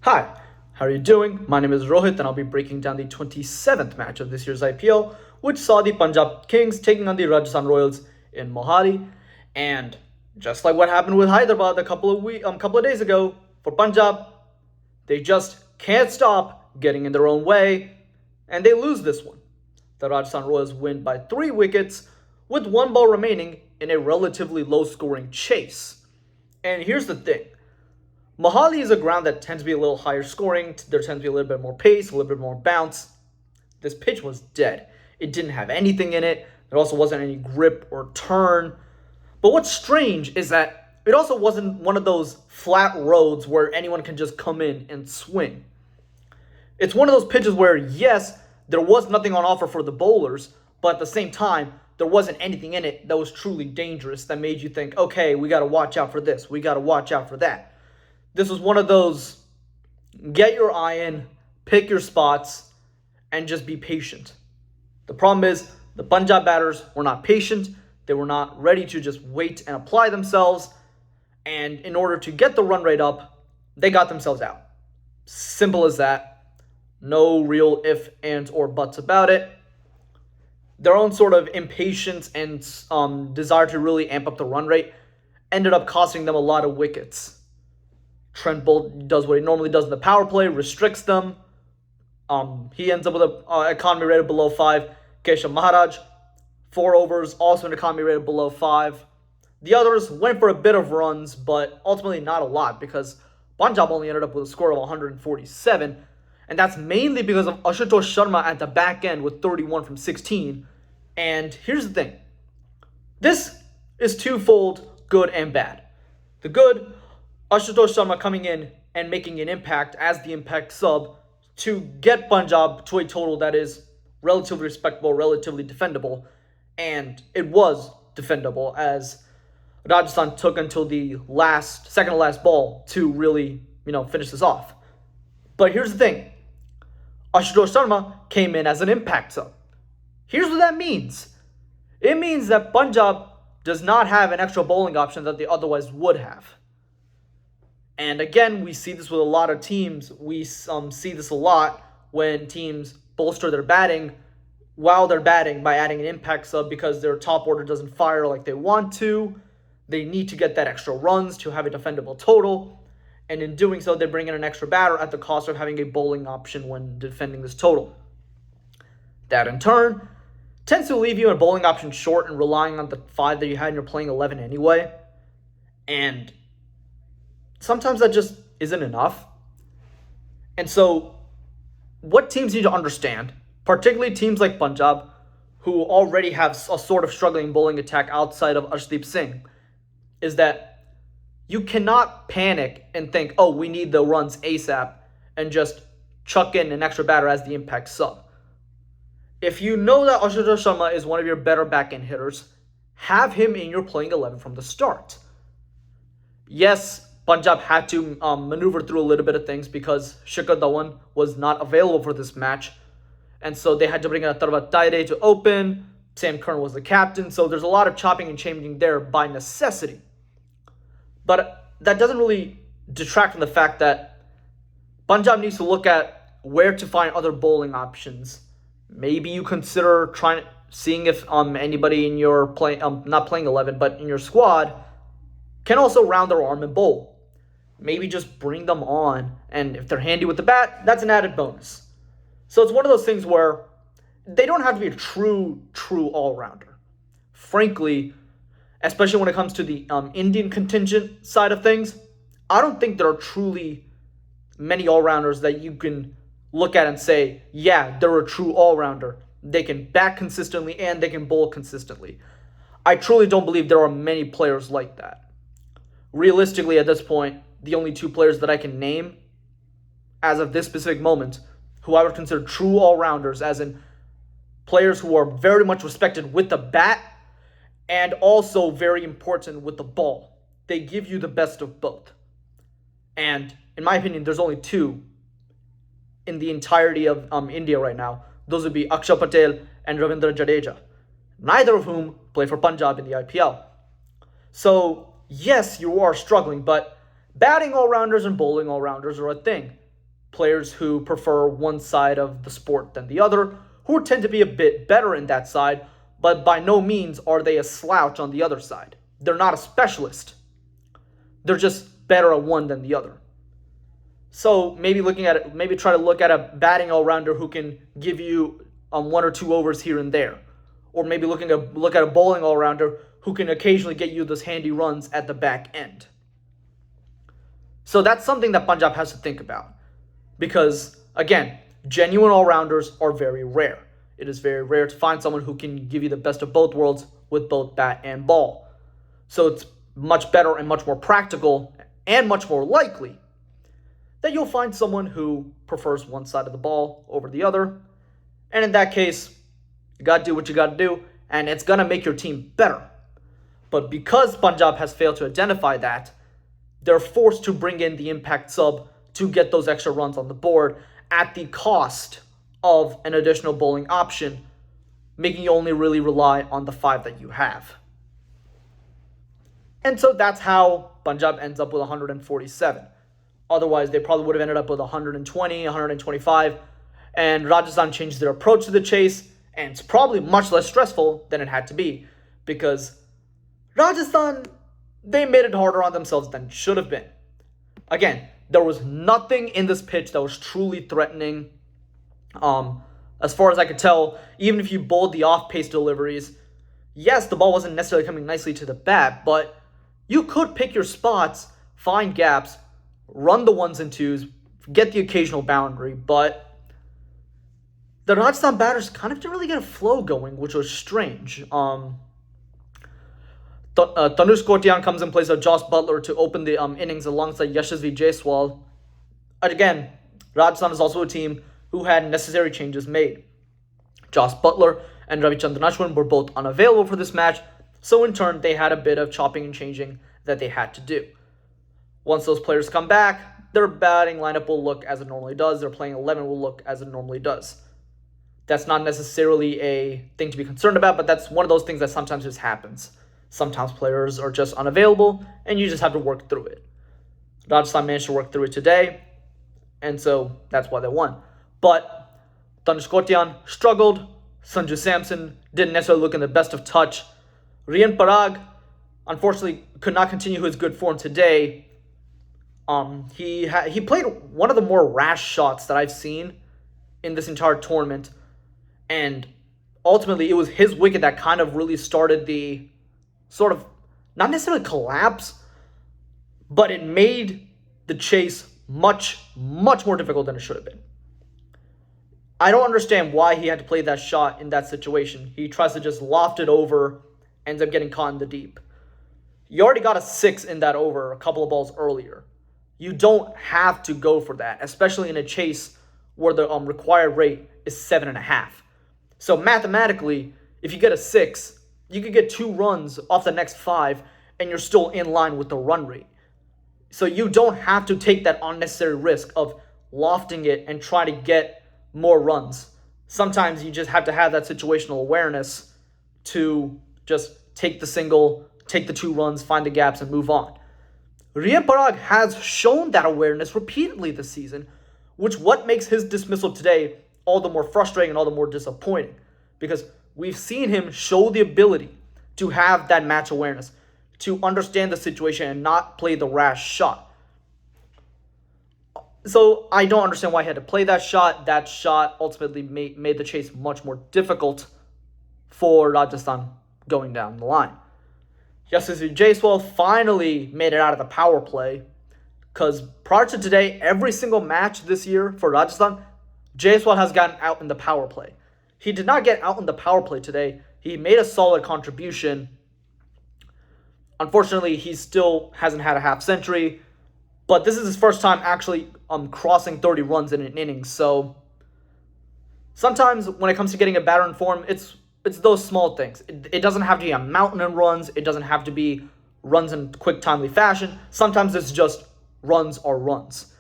Hi, how are you doing? My name is Rohit and I'll be breaking down the 27th match of this year's IPL, which saw the Punjab Kings taking on the Rajasthan Royals in Mohali. And just like what happened with Hyderabad a couple of days ago, for Punjab, they just can't stop getting in their own way, and they lose this one. The Rajasthan Royals win by 3 wickets with one ball remaining in a relatively low-scoring chase. And here's the thing. Mohali is a ground that tends to be a little higher scoring. There tends to be a little bit more pace, a little bit more bounce. This pitch was dead. It didn't have anything in it. There also wasn't any grip or turn. But what's strange is that it also wasn't one of those flat roads where anyone can just come in and swing. It's one of those pitches where, yes, there was nothing on offer for the bowlers, but at the same time, there wasn't anything in it that was truly dangerous that made you think, okay, we got to watch out for this. We got to watch out for that. This was one of those, get your eye in, pick your spots, and just be patient. The problem is, the Punjab batters were not patient. They were not ready to just wait and apply themselves. And in order to get the run rate up, they got themselves out. Simple as that. No real ifs, ands, or buts about it. Their own sort of impatience and desire to really amp up the run rate ended up costing them a lot of wickets. Trent Bolt does what he normally does in the power play, restricts them. He ends up with an economy rated below 5. Keshav Maharaj, 4 overs, also an economy rated below 5. The others went for a bit of runs, but ultimately not a lot because Punjab only ended up with a score of 147. And that's mainly because of Ashutosh Sharma at the back end with 31 from 16. And here's the thing. This is twofold, good and bad. The good, Ashutosh Sharma coming in and making an impact as the impact sub to get Punjab to a total that is relatively respectable, relatively defendable. And it was defendable as Rajasthan took until the second to last ball to really, finish this off. But here's the thing. Ashutosh Sharma came in as an impact sub. Here's what that means. It means that Punjab does not have an extra bowling option that they otherwise would have. And again, we see this with a lot of teams. We see this a lot when teams bolster their batting while they're batting by adding an impact sub because their top order doesn't fire like they want to. They need to get that extra runs to have a defendable total. And in doing so, they bring in an extra batter at the cost of having a bowling option when defending this total. That, in turn, tends to leave you a bowling option short and relying on the 5 that you had in your playing 11 anyway. And sometimes that just isn't enough. And so what teams need to understand, particularly teams like Punjab, who already have a sort of struggling bowling attack outside of Arshdeep Singh, is that you cannot panic and think, oh, we need the runs ASAP, and just chuck in an extra batter as the impact sub. If you know that Ashutosh Sharma is one of your better back-end hitters, have him in your playing 11 from the start. Yes, Punjab had to maneuver through a little bit of things because Shikhar Dhawan was not available for this match. And so they had to bring in Atharva Taide to open. Sam Curran was the captain. So there's a lot of chopping and changing there by necessity. But that doesn't really detract from the fact that Punjab needs to look at where to find other bowling options. Maybe you consider seeing if anybody in your not playing 11, but in your squad can also round their arm and bowl. Maybe just bring them on, and if they're handy with the bat, that's an added bonus. So it's one of those things where they don't have to be a true all-rounder. Frankly, especially when it comes to the Indian contingent side of things, I don't think there are truly many all-rounders that you can look at and say, yeah, they're a true all-rounder. They can bat consistently and they can bowl consistently. I truly don't believe there are many players like that. Realistically, at this point, the only 2 players that I can name as of this specific moment who I would consider true all-rounders, as in players who are very much respected with the bat and also very important with the ball. They give you the best of both. And in my opinion, there's only 2 in the entirety of India right now. Those would be Akshar Patel and Ravindra Jadeja, neither of whom play for Punjab in the IPL. So yes, you are struggling, but batting all-rounders and bowling all-rounders are a thing. players who prefer one side of the sport than the other, who tend to be a bit better in that side, but by no means are they a slouch on the other side. They're not a specialist. They're just better at one than the other. So maybe try to look at a batting all-rounder who can give you one or two overs here and there. Or maybe look at a bowling all-rounder who can occasionally get you those handy runs at the back end. So that's something that Punjab has to think about. Because, again, genuine all-rounders are very rare. It is very rare to find someone who can give you the best of both worlds with both bat and ball. So it's much better and much more practical and much more likely that you'll find someone who prefers one side of the ball over the other. And in that case, you got to do what you got to do, and it's going to make your team better. But because Punjab has failed to identify that, they're forced to bring in the impact sub to get those extra runs on the board at the cost of an additional bowling option, making you only really rely on the 5 that you have. And so that's how Punjab ends up with 147. Otherwise, they probably would have ended up with 120, 125, and Rajasthan changed their approach to the chase, and it's probably much less stressful than it had to be, because Rajasthan, they made it harder on themselves than it should have been. Again, there was nothing in this pitch that was truly threatening. As far as I could tell, even if you bowled the off-pace deliveries, yes, the ball wasn't necessarily coming nicely to the bat, but you could pick your spots, find gaps, run the ones and twos, get the occasional boundary, but the Rajasthan batters kind of didn't really get a flow going, which was strange. Tanush Kotian comes in place of Josh Butler to open the innings alongside Yashasvi Jaiswal. Again, Rajasthan is also a team who had necessary changes made. Josh Butler and Ravichandran Ashwin were both unavailable for this match, so in turn they had a bit of chopping and changing that they had to do. Once those players come back, their batting lineup will look as it normally does. Their playing 11 will look as it normally does. That's not necessarily a thing to be concerned about, but that's one of those things that sometimes just happens. Sometimes players are just unavailable, and you just have to work through it. Rajasthan managed to work through it today, and so that's why they won. But Tanush Kotian struggled. Sanju Samson didn't necessarily look in the best of touch. Rian Parag, unfortunately, could not continue his good form today. He played one of the more rash shots that I've seen in this entire tournament, and ultimately it was his wicket that kind of really started the sort of, not necessarily collapse, but it made the chase much, much more difficult than it should have been. I don't understand why he had to play that shot in that situation. He tries to just loft it over, ends up getting caught in the deep. You already got a 6 in that over a couple of balls earlier. You don't have to go for that, especially in a chase where the required rate is 7.5. So mathematically, if you get a 6, you could get 2 runs off the next 5, and you're still in line with the run rate. So you don't have to take that unnecessary risk of lofting it and try to get more runs. Sometimes you just have to have that situational awareness to just take the single, take the 2 runs, find the gaps, and move on. Rian Parag has shown that awareness repeatedly this season, which what makes his dismissal today all the more frustrating and all the more disappointing, because we've seen him show the ability to have that match awareness, to understand the situation and not play the rash shot. So I don't understand why he had to play that shot. That shot ultimately made the chase much more difficult for Rajasthan going down the line. Yashasvi Jaiswal finally made it out of the power play, because prior to today, every single match this year for Rajasthan, Jaiswal has gotten out in the power play. He did not get out in the power play today. He made a solid contribution. Unfortunately, he still hasn't had a half century, but this is his first time actually crossing 30 runs in an inning. So sometimes when it comes to getting a batter in form, it's those small things. It doesn't have to be a mountain of runs. It doesn't have to be runs in quick, timely fashion. Sometimes it's just runs are runs.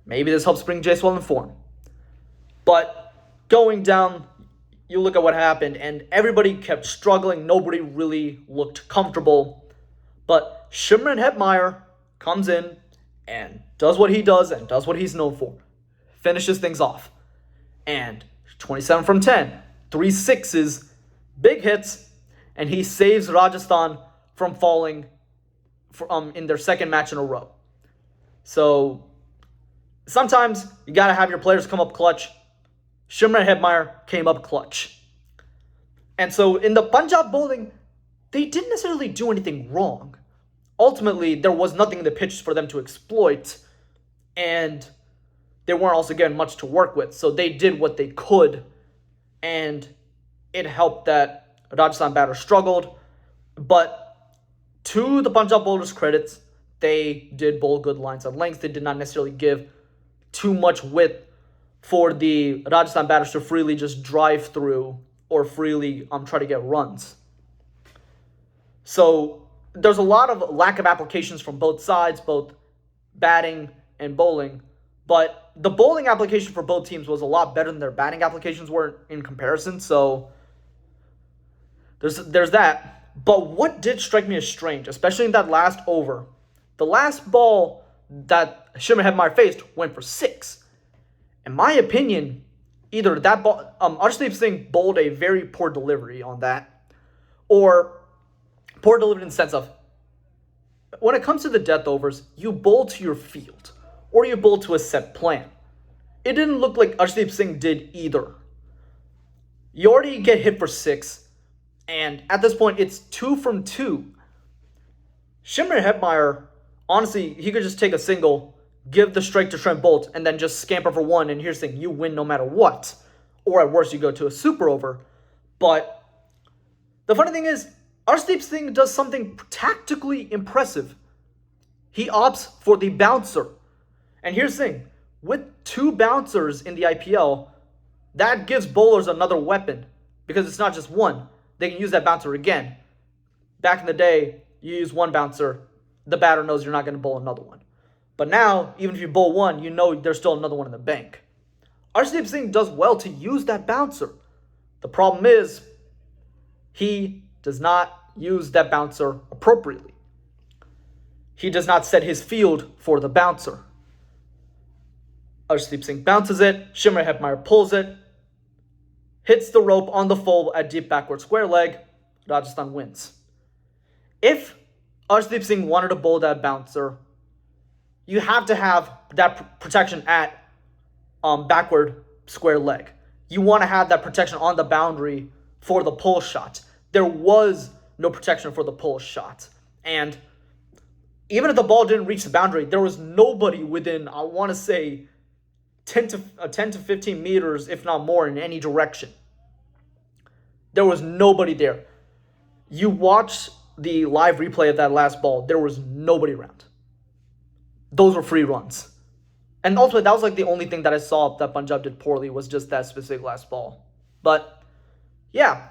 Maybe this helps bring Jaiswal in form. But going down, you look at what happened, and everybody kept struggling. Nobody really looked comfortable. But Shimron Hetmeyer comes in and does what he does and does what he's known for. finishes things off. And 27 from 10, 3 sixes, big hits, and he saves Rajasthan from falling in their second match in a row. So sometimes you got to have your players come up clutch. Shimron Hetmeyer came up clutch. And so in the Punjab bowling, they didn't necessarily do anything wrong. Ultimately, there was nothing in the pitch for them to exploit, and they weren't also getting much to work with. So they did what they could, and it helped that Rajasthan batter struggled. But to the Punjab bowlers' credits, they did bowl good lines and lengths. They did not necessarily give too much width for the Rajasthan batters to freely just drive through or freely try to get runs. So there's a lot of lack of applications from both sides, both batting and bowling. But the bowling application for both teams was a lot better than their batting applications were in comparison. So there's that. But what did strike me as strange, especially in that last over, the last ball that Shimron Hetmeyer faced went for 6. In my opinion, either that ball, Arshdeep Singh bowled a very poor delivery on that, or poor delivery in the sense of, when it comes to the death overs, you bowl to your field, or you bowl to a set plan. It didn't look like Arshdeep Singh did either. You already get hit for 6, and at this point, it's 2 from 2. Shimron Hetmeyer, honestly, he could just take a single, give the strike to Trent Bolt, and then just scamper for 1, and here's the thing, you win no matter what. Or at worst, you go to a super over. But the funny thing is, Arshdeep Singh does something tactically impressive. He opts for the bouncer. And here's the thing, with 2 bouncers in the IPL, that gives bowlers another weapon, because it's not just one. They can use that bouncer again. Back in the day, you use one bouncer, the batter knows you're not going to bowl another one. But now, even if you bowl one, you know there's still another one in the bank. Arshdeep Singh does well to use that bouncer. The problem is, he does not use that bouncer appropriately. He does not set his field for the bouncer. Arshdeep Singh bounces it, Shimron Hetmeyer pulls it, hits the rope on the full at deep backward square leg, Rajasthan wins. If Arshdeep Singh wanted to bowl that bouncer, you have to have that protection at backward square leg. You want to have that protection on the boundary for the pull shot. There was no protection for the pull shot. And even if the ball didn't reach the boundary, there was nobody within, I want to say, 10 to 15 meters, if not more, in any direction. There was nobody there. You watch the live replay of that last ball, there was nobody around. Those were free runs. And ultimately, that was like the only thing that I saw that Punjab did poorly, was just that specific last ball. But yeah,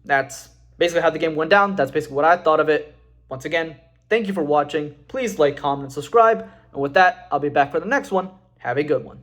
that's basically how the game went down. That's basically what I thought of it. Once again, thank you for watching. Please like, comment, and subscribe. And with that, I'll be back for the next one. Have a good one.